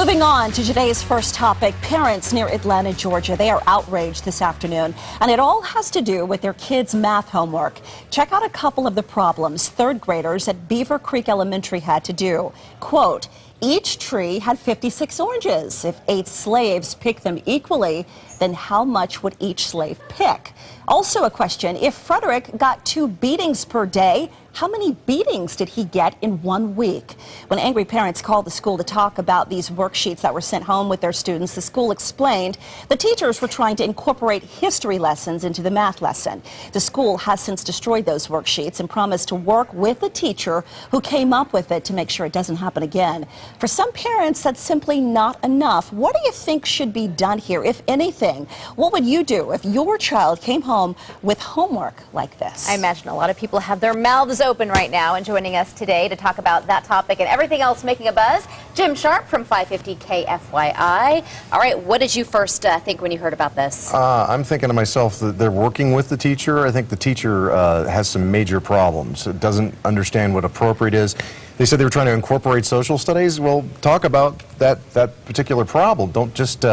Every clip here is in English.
Moving on to today's first topic, parents near Atlanta, Georgia, they are outraged this afternoon, and it all has to do with their kids' math homework. Check out a couple of the problems third graders at Beaver Creek Elementary had to do. Quote, each tree had 56 oranges. If 8 slaves picked them equally, then how much would each slave pick? Also a question, if Frederick got 2 beatings per day, how many beatings did he get in 1 week? When angry parents called the school to talk about these worksheets that were sent home with their students, the school explained the teachers were trying to incorporate history lessons into the math lesson. The school has since destroyed those worksheets and promised to work with the teacher who came up with it to make sure it doesn't happen again. For some parents, that's simply not enough. What do you think should be done here, if anything? What would you do if your child came home with homework like this? I imagine a lot of people have their mouths open right now, and joining us today to talk about that topic and everything else making a buzz, Jim Sharp from 550 KFYI. All right, what did you first think when you heard about this? I'm thinking to myself that they're working with the teacher. I think the teacher has some major problems. It doesn't understand what appropriate is. They said they were trying to incorporate social studies. Well, talk about that particular problem. Don't just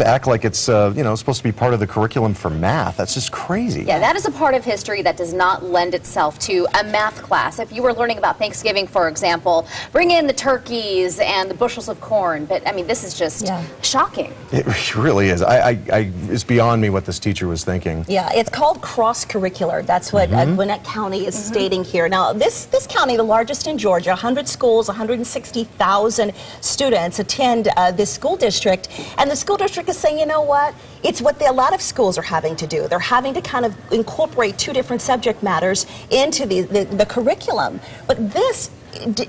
act like it's supposed to be part of the curriculum for math. That's just crazy. Yeah, that is a part of history that does not lend itself to a math class. If you were learning about Thanksgiving, for example, bring in the turkeys and the bushels of corn. But I mean, this is just shocking. It really is. It's beyond me what this teacher was thinking. Yeah, it's called cross-curricular. That's what Gwinnett County is stating here. Now, this county, the largest in Georgia, 100 schools, 160,000 students attend this school district, and the school district is saying, you know what, it's what a lot of schools are having to do. They're having to kind of incorporate 2 different subject matters into the curriculum. But this,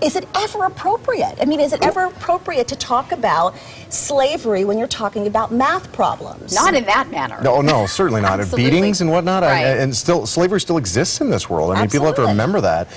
is it ever appropriate? I mean, is it ever appropriate to talk about slavery when you're talking about math problems? Not in that manner. No, certainly not. Beatings and whatnot, right. And still, slavery still exists in this world. I mean, people have to remember that.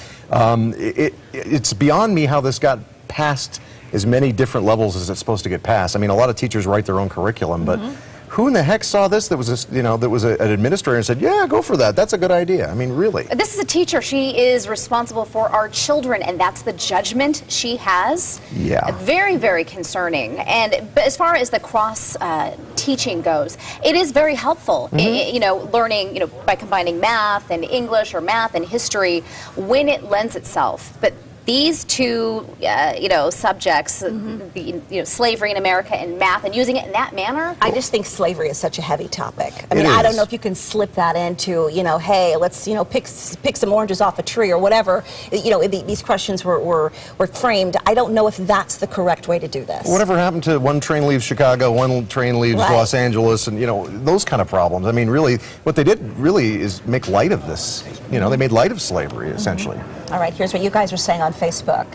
It's beyond me how this got past as many different levels as it's supposed to get past. I mean, a lot of teachers write their own curriculum, but who in the heck saw this that was an administrator and said, yeah, go for that. That's a good idea. I mean, really. This is a teacher. She is responsible for our children, and that's the judgment she has. Yeah. Very, very concerning. But as far as the cross teaching goes, it is very helpful, learning, by combining math and English or math and history when it lends itself. But these 2, subjects, slavery in America and math, and using it in that manner. I just think slavery is such a heavy topic. I mean, I don't know if you can slip that into, hey, let's, pick some oranges off a tree or whatever. These questions were framed. I don't know if that's the correct way to do this. Whatever happened to one train leaves Chicago, one train leaves Los Angeles, and, those kind of problems. I mean, really, what they did really is make light of this. They made light of slavery, essentially. All right, here's what you guys are saying on Facebook.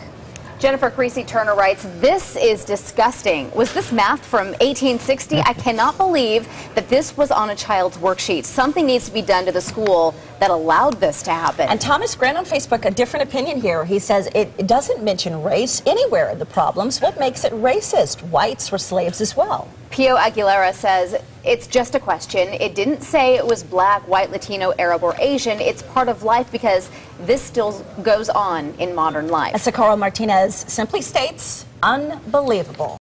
Jennifer Creasy Turner writes, this is disgusting. Was this math from 1860? I cannot believe that this was on a child's worksheet. Something needs to be done to the school that allowed this to happen. And Thomas Grant on Facebook, a different opinion here. He says it doesn't mention race anywhere in the problems. What makes it racist? Whites were slaves as well. Pio Aguilera says, it's just a question. It didn't say it was black, white, Latino, Arab, or Asian. It's part of life because this still goes on in modern life. Socorro Martinez simply states, unbelievable.